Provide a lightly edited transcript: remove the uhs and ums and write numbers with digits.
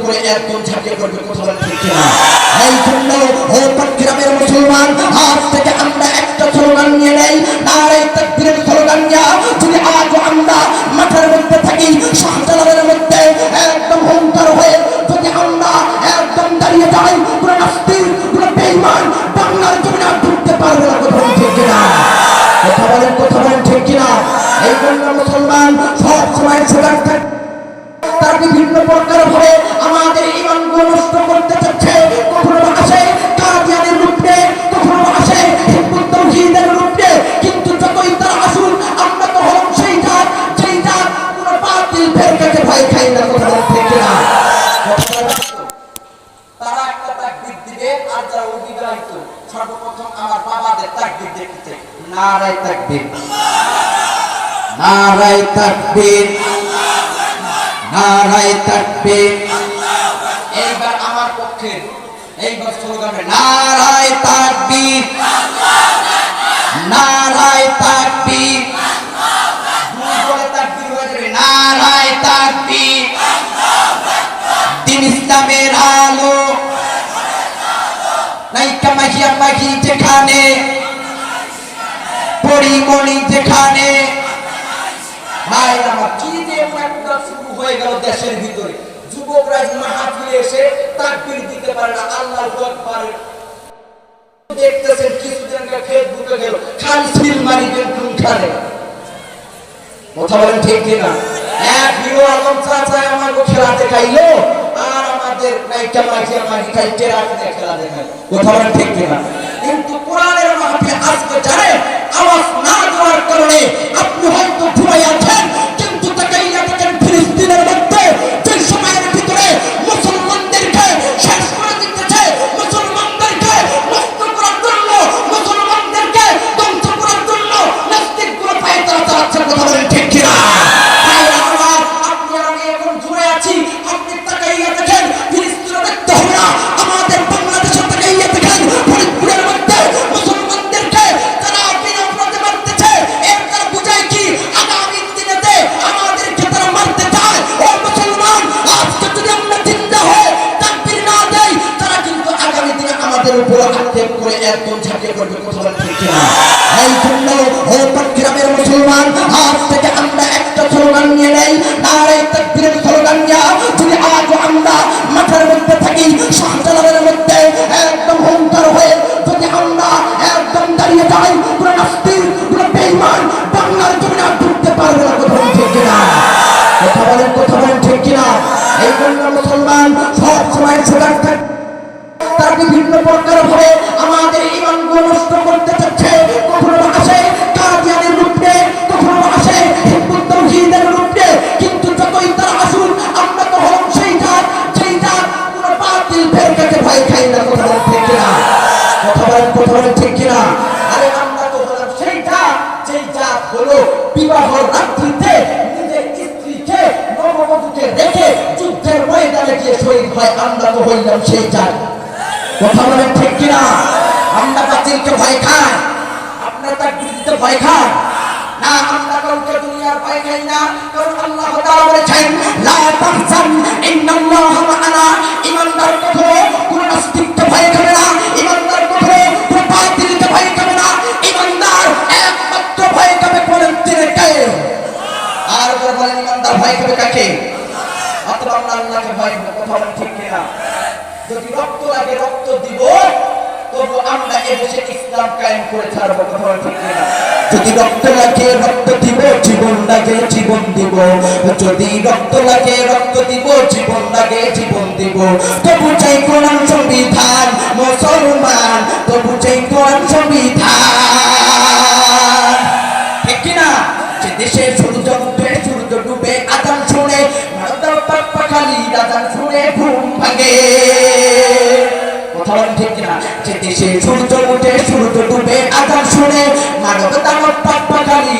করে একদম ঝাঁপিয়ে পড়বে, কথা বলেন ঠিক কিনা? এই জন্য ও গ্রামের মুসলমান, আজ থেকে আমরা একটা স্লোগান নিয়ে নেই, নারে তাকবীরের স্লোগান নিয়ে যদি আজ আমরা মাঠের মধ্যে থাকি, শাহজালালের মধ্যে একদম হুঙ্কার হয়ে যদি আমরা একদম দাঁড়িয়ে যাই, পুরো নাস্তিক পুরো বেঈমান বাংলার জমিনে আর ঢুকতে পারবে না, কথা বলেন ঠিক কিনা? কথা বলেন ঠিক কিনা? এই জন্য মুসলমান সব সময় স্লোগান থাকে, তার বিভিন্ন প্রকার ভাবে আমাদের ঈমানগুলো নষ্ট করতে চাচ্ছে। কখনো আসে কাদিয়ানের রূপে, কখনো আসে হিজবুত তাওহীদের রূপে, কিন্তু যতই তারা আসুন আমরা তো হলাম সেই জাত, যেই জাত কোনো বাতিল ফেরকাকে ভয় খাই না, কথা বলেন ঠিক কিনা? তারা একটা তাকবীর দিবে, আর যারা অবিবাহিত সর্বপ্রথম আমার বাবাদের তাকবীর দেখতে, নারে তাকবীর, নারে তাকবীর, নারায়ে তাকবীর। এইবার আমার পক্ষে এইবার স্লোগান, নারায়ে তাকবীর, নারায়ে তাকবীর, বলে তাকবীর হয়ে যাবে, নারায়ে তাকবীর। দিন ইসলামের আলো নাইকা মাহিয়া মাহি যেখানে, পরিমণি যেখানে, ভাই আমার কি যে একটা শুরু হয়ে গেল দেশের ভিতরে, যুবকরা মাহফিলে এসে তাকবীর দিতে পারে না, আল্লাহু আকবার দেখতেছেন। কিছুদিন আগে ফেসবুকে গেল খালি সিল মারিবেন কোন খানে, কথা বলেন ঠিক কিনা? এক হিরো আলম চাচা আমার খেলা দেখাইলো, আর আমাদের নাইকা মাঝে মাঝে খালি টেরাতে খেলা দেখায়, কথা বলেন ঠিক কিনা? কিন্তু কোরআনের মাহফিলে আজকে জানেন আওয়াজ না দেওয়ার কারণে আপনি হয়তো ঘুমাই আছেন, কিন্তু তাকাইয়া দেখেন ফিলিস্তিনের মধ্যে যে সময়ের ভিতরে মুসলমানদেরকে শেষ করে দিতেছে, মুসলমানদেরকে নষ্ট করার জন্য, মুসলমানদেরকে ধ্বংস করার জন্য নাস্তিকগুলো পায়ে তারা চালাচ্ছে, কথা বলেন ঠিক কিনা? আপনি আমি এখন জুড়ে আছি, আপনি তাকাইয়া দেখেন ফিলিস্তিনে দেখতে হবে না, আমাদের বাংলাদেশে তাকাইয়া দেখেন ফরিদপুরের মধ্যে মুসলমানদেরকে তারা বিনা অপরাধে মারতেছে। এর দ্বারা বোঝায় কি আগামী দিনেতে আমাদেরকে তারা মারতে চায়। ও মুসলমান, আজকে যদি আমরা চিন্তা হয় তাকবীর না দেই, তারা কিন্তু আগামী দিনে আমাদের উপর আক্ষেপ করে একদম ঝাঁপিয়ে পড়বে, কথা বলেন ঠিক কিনা? এই জন্য ও গ্রামের মুসলমান, আজ থেকে আমরা একটা স্লোগান নিয়ে নেই, নারে তাকবীরের স্লোগান নিয়ে যদি আজ আমরা মাঠের মধ্যে থাকি, শাহজালালের মধ্যে একদম হুঙ্কার হয়ে যদি আমরা একদম দাঁড়িয়ে যাই, পুরো নাস্তিক পুরো বেঈমান বাংলার জমিনে আর ঢুকতে পারবে না, কথা বলেন ঠিক কিনা? কথা বলেন ঠিক কিনা? এই জন্য মুসলমান সব সময় স্লোগান থাকে, তার বিভিন্ন প্রকার ভাবে আমাদের ঈমানগুলো নষ্ট করতে চাচ্ছে। কখনো আসে কাদিয়ানের রূপে, কখনো আসে হিজবুত তাওহীদের রূপে, কিন্তু যতই তারা আসুন আমরা তো হলাম সেই জাত, যেই জাত কোনো বাতিল ফেরকাকে ভয় খাই না, কথা বলেন ঠিক কিনা? কথা বলেন ঠিক কিনা? আরে আমরা তো হলাম সেই জাত, যেই জাত হলো বিবাহ রাত্রিতে নিজের স্ত্রীকে নববধূকে রেখে যুদ্ধের ময়দানে গিয়ে শহীদ হয়, আমরা তো হইলাম সেই জাত, কথা বলেন ঠিক কিনা? আমরা বাতিলকে ভয় খাই, আপনারা তাকবীর দিতে ভয় খান না, আমরা কাউকে দুনিয়ার ভয় খাই না, কারণ আল্লাহ তাআলা বলেছেন লা তাহজান ইন্নাল্লাহা মা'ানা। ঈমানদার কখনো কোনো নাস্তিককে ভয় খাবে না, ঈমানদার কখনো কোনো বাতিলকে ভয় খাবে না, ঈমানদার একমাত্র ভয় খাবে কোন দিনকে, আর বলেন ঈমানদার ভয় খাবে কাকে? অথবা আমরা আল্লাহকে ভয় খাবো, কথা বলেন ঠিক কিনা? যদি রক্ত লাগে রক্ত দিব, তবু আমরা এদেশে ইসলাম কায়েম করে ছাড়বো, কথা বলেন ঠিক কিনা? যদি রক্ত লাগে রক্ত দিব, জীবন লাগে জীবন দিব, যদি রক্ত লাগে রক্ত দিব, জীবন লাগে জীবন দিব, তবু চাই কোরআন সংবিধান মুসলমান, তবু চাই কোরআন সংবিধান, ঠিক কিনা? যে দেশে সূর্য উঠে সূর্য ডুবে আজান শুনে, মানবতার পাকপাখালি আজান শুনে ঘুম ভাঙে, কথা বলেন ঠিক কিনা? যে দেশে সূর্য উঠে সূর্য ডুবে আজান শুনে, মানবতার পাকপাখালি